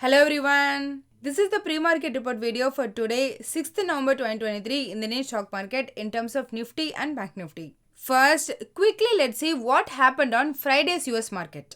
Hello everyone. This is the pre-market report video for today, 6th November 2023 in the Indian stock market in terms of Nifty and Bank Nifty. First, quickly let's see what happened on Friday's US market.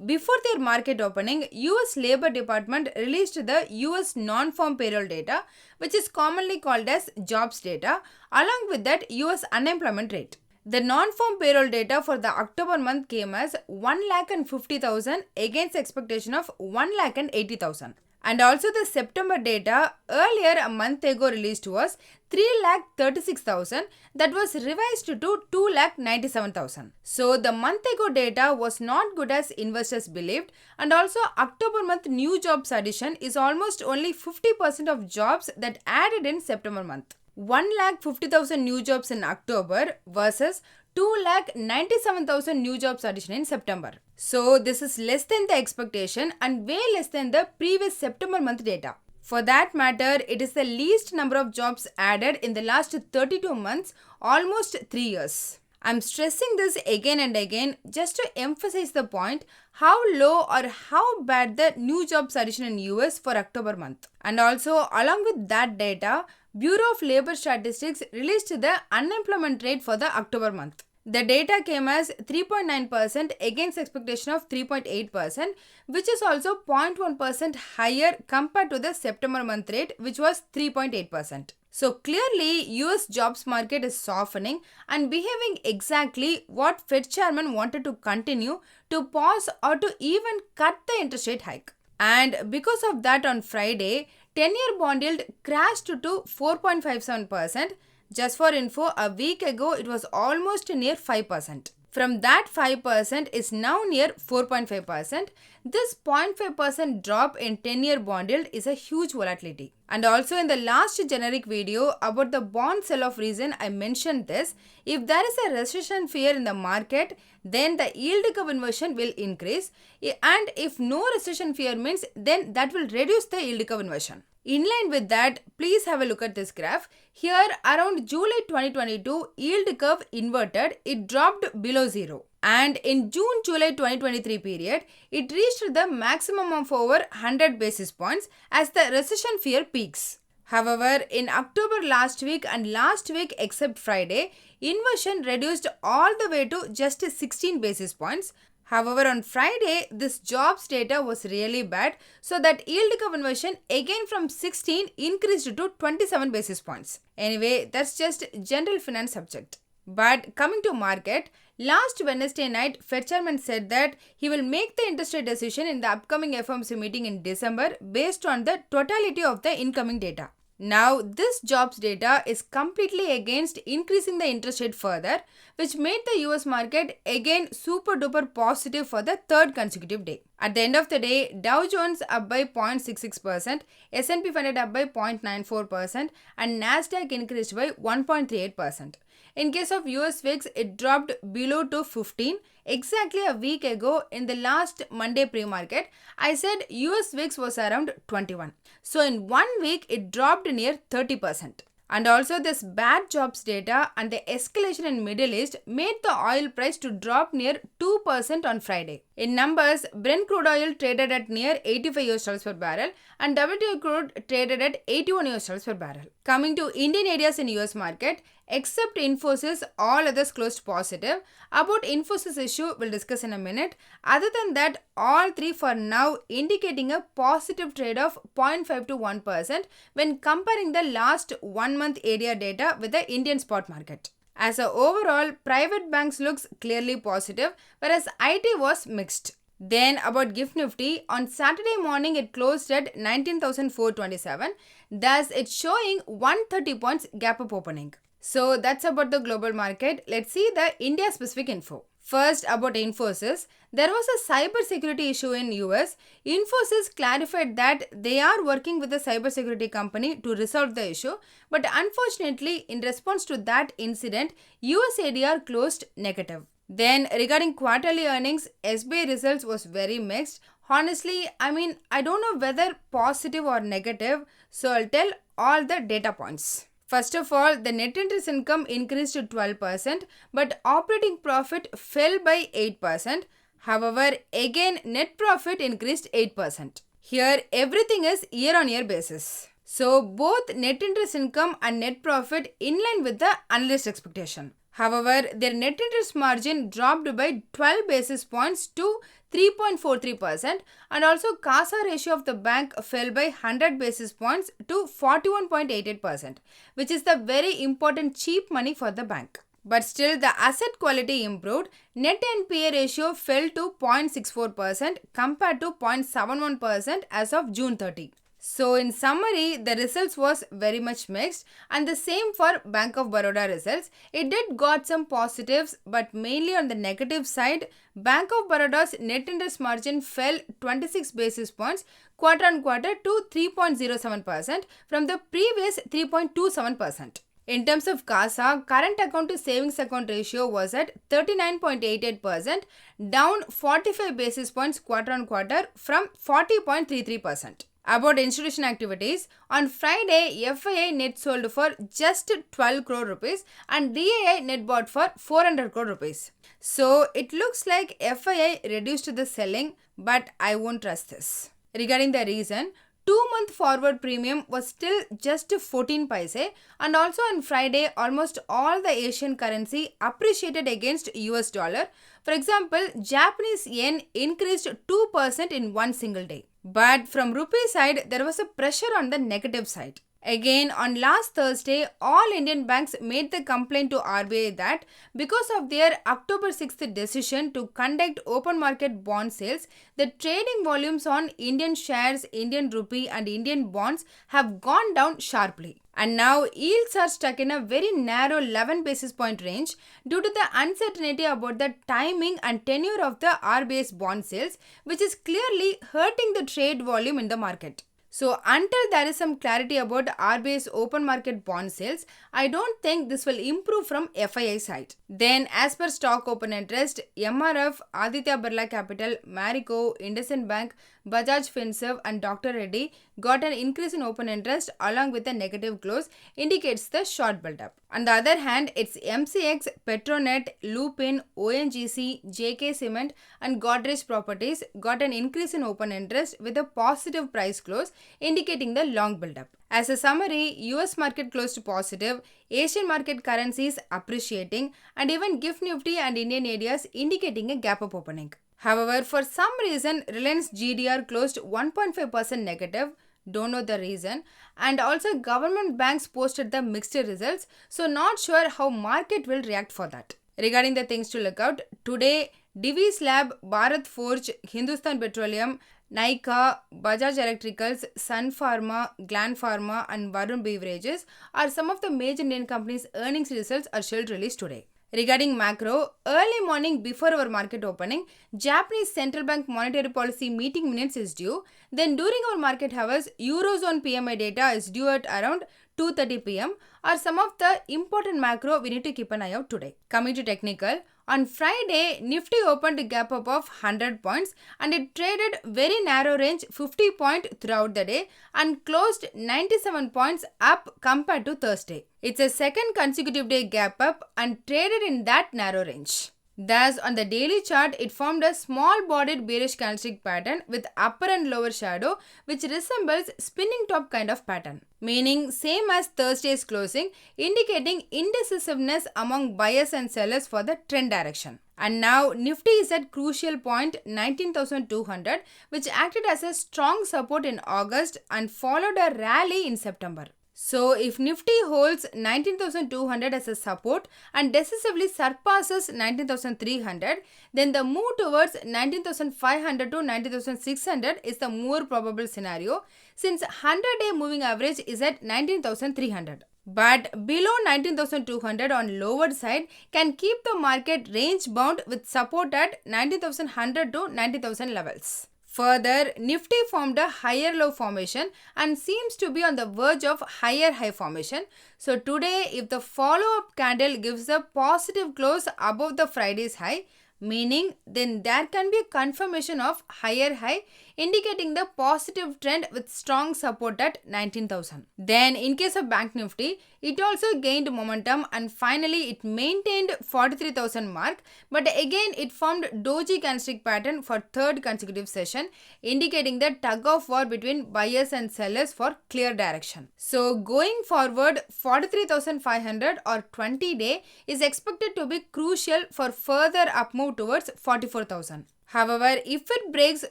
Before their market opening, US Labor Department released the US non-farm payroll data, which is commonly called as jobs data, along with that US unemployment rate. The non-farm payroll data for the October month came as 1,50,000 against expectation of 1,80,000. And also the September data earlier a month ago released was 3,36,000 that was revised to 2,97,000. So the month ago data was not good as investors believed, and also October month new jobs addition is almost only 50% of jobs that added in September month. 1,50,000 new jobs in October versus 2,97,000 new jobs addition in September. So this is less than the expectation and way less than the previous September month data. For that matter, it is the least number of jobs added in the last 32 months, almost 3 years. I'm stressing this again and again just to emphasize the point how low or how bad the new jobs addition in US for October month. And also along with that data, Bureau of Labor Statistics released the unemployment rate for the October month. The data came as 3.9% against expectation of 3.8%, which is also 0.1% higher compared to the September month rate, which was 3.8%. So clearly, US jobs market is softening and behaving exactly what Fed chairman wanted to continue to pause or to even cut the interest rate hike. And because of that on Friday, 10-year bond yield crashed to 4.57%. Just for info, a week ago it was almost near 5%. From that 5% is now near 4.5%. This 0.5% drop in 10-year bond yield is a huge volatility. And also in the last generic video about the bond sell-off reason, I mentioned this. If there is a recession fear in the market, then the yield curve inversion will increase. And if no recession fear means, then that will reduce the yield curve inversion. In line with that, please have a look at this graph. Here around July 2022, yield curve inverted, it dropped below zero. And in June-July 2023 period, it reached the maximum of over 100 basis points as the recession fear peaks. However, in October last week and last week except Friday, inversion reduced all the way to just 16 basis points. However, on Friday, this jobs data was really bad, so that yield curve inversion again from 16 increased to 27 basis points. Anyway, that's just general finance subject. But coming to market, last Wednesday night, Fed chairman said that he will make the interest rate decision in the upcoming FOMC meeting in December based on the totality of the incoming data. Now, this jobs data is completely against increasing the interest rate further, which made the US market again super duper positive for the third consecutive day. At the end of the day, Dow Jones up by 0.66%, S&P 500 up by 0.94%, and Nasdaq increased by 1.38%. In case of US VIX, it dropped below to 15. Exactly a week ago in the last Monday pre-market, I said US VIX was around 21. So in 1 week, it dropped near 30%. And also this bad jobs data and the escalation in Middle East made the oil price to drop near 2% on Friday. In numbers, Brent crude oil traded at near $85 per barrel and WTI crude traded at $81 per barrel. Coming to Indian areas in US market, except Infosys, all others closed positive. About Infosys issue, we'll discuss in a minute. Other than that, all three for now indicating a positive trade of 0.5 to 1% when comparing the last 1 month ADR data with the Indian spot market. As a overall, private banks looks clearly positive, whereas IT was mixed. Then about GIFT Nifty, on Saturday morning it closed at 19,427. Thus, it's showing 130 points gap up opening. So that's about the global market. Let's see the India specific info. First, about Infosys, there was a cyber security issue in US. Infosys clarified that they are working with a cyber security company to resolve the issue, but unfortunately, in response to that incident, US ADR closed negative. Then regarding quarterly earnings, SBI results was very mixed. Honestly, I don't know whether positive or negative, so I'll tell all the data points. First of all, the net interest income increased to 12%, but operating profit fell by 8%. However, again, net profit increased 8%. Here everything is year on year basis. So both net interest income and net profit in line with the analyst expectation. However, their net interest margin dropped by 12 basis points to 3.43% and also CASA ratio of the bank fell by 100 basis points to 41.88%, which is the very important cheap money for the bank. But still the asset quality improved. Net NPA ratio fell to 0.64% compared to 0.71% as of June 30. So in summary, the results was very much mixed, and the same for Bank of Baroda results. It did got some positives, but mainly on the negative side. Bank of Baroda's net interest margin fell 26 basis points quarter on quarter to 3.07% from the previous 3.27%. In terms of CASA, current account to savings account ratio was at 39.88%, down 45 basis points quarter on quarter from 40.33%. About institution activities, on Friday, FII net sold for just 12 crore rupees and DII net bought for 400 crore rupees. So it looks like FII reduced the selling, but I won't trust this. Regarding the reason, 2-month forward premium was still just 14 paise, and also on Friday almost all the Asian currency appreciated against US dollar. For example, Japanese yen increased 2% in one single day. But from rupee side, there was a pressure on the negative side. Again, on last Thursday, all Indian banks made the complaint to RBI that because of their October 6th decision to conduct open market bond sales, the trading volumes on Indian shares, Indian rupee and Indian bonds have gone down sharply. And now yields are stuck in a very narrow 11 basis point range due to the uncertainty about the timing and tenure of the RBI's bond sales, which is clearly hurting the trade volume in the market. So until there is some clarity about RBI's open market bond sales, I don't think this will improve from FII side. Then as per stock open interest, MRF, Aditya Birla Capital, Marico, IndusInd Bank, Bajaj Finserv and Dr. Reddy got an increase in open interest along with a negative close, indicates the short build-up. On the other hand, it's MCX, Petronet, Lupin, ONGC, JK Cement and Godrej Properties got an increase in open interest with a positive price close, indicating the long build-up. As a summary, US market closed positive, Asian market currencies appreciating and even GIFT Nifty and Indian ADRs indicating a gap up opening. However, for some reason, Reliance GDR closed 1.5% negative. Don't know the reason. And also government banks posted the mixed results. So not sure how market will react for that. Regarding the things to look out, today Divi's Lab, Bharat Forge, Hindustan Petroleum, Nykaa, Bajaj Electricals, Sun Pharma, Gland Pharma and Varun Beverages are some of the major Indian companies' earnings results are scheduled released today. Regarding macro, early morning before our market opening, Japanese Central Bank Monetary Policy meeting minutes is due. Then during our market hours, Eurozone PMI data is due at around 2:30 p.m. are some of the important macro we need to keep an eye out today. Coming to technical, on Friday, Nifty opened a gap up of 100 points and it traded very narrow range 50 points throughout the day and closed 97 points up compared to Thursday. It's a second consecutive day gap up and traded in that narrow range. Thus, on the daily chart, it formed a small-bodied bearish candlestick pattern with upper and lower shadow which resembles spinning top kind of pattern. Meaning same as Thursday's closing, indicating indecisiveness among buyers and sellers for the trend direction. And now Nifty is at crucial point 19,200 which acted as a strong support in August and followed a rally in September. So if Nifty holds 19,200 as a support and decisively surpasses 19,300, then the move towards 19,500 to 19,600 is the more probable scenario since 100-day moving average is at 19,300. But below 19,200 on lower side can keep the market range bound with support at 19,100 to 90,000 levels. Further, Nifty formed a higher low formation and seems to be on the verge of higher high formation. So today, if the follow-up candle gives a positive close above the Friday's high, meaning then there can be a confirmation of higher high indicating the positive trend with strong support at 19,000. Then in case of Bank Nifty, it also gained momentum and finally it maintained 43,000 mark, but again it formed doji candlestick pattern for third consecutive session, indicating the tug of war between buyers and sellers for clear direction. So going forward, 43,500 or 20-day is expected to be crucial for further up move towards 44,000. However, if it breaks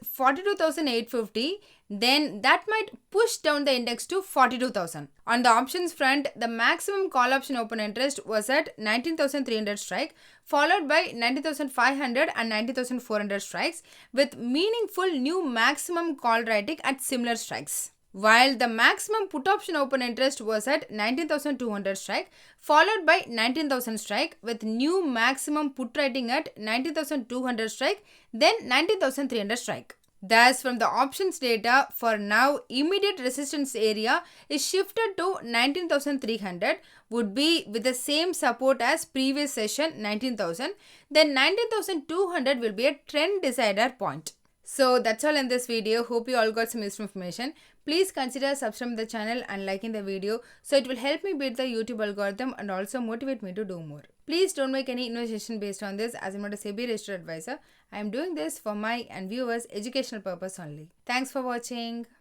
42,850, then that might push down the index to 42,000. On the options front, the maximum call option open interest was at 19,300 strike, followed by 90,500 and 90,400 strikes, with meaningful new maximum call writing at similar strikes. While the maximum put option open interest was at 19,200 strike, followed by 19,000 strike, with new maximum put writing at 19,200 strike, then 19,300 strike. Thus, from the options data, for now, immediate resistance area is shifted to 19,300, would be with the same support as previous session 19,000, then 19,200 will be a trend decider point. So that's all in this video. Hope you all got some useful information. Please consider subscribing the channel and liking the video, so it will help me beat the YouTube algorithm and also motivate me to do more. Please don't make any investment based on this, as I'm not a SEBI registered advisor. I am doing this for my and viewers' educational purpose only. Thanks for watching.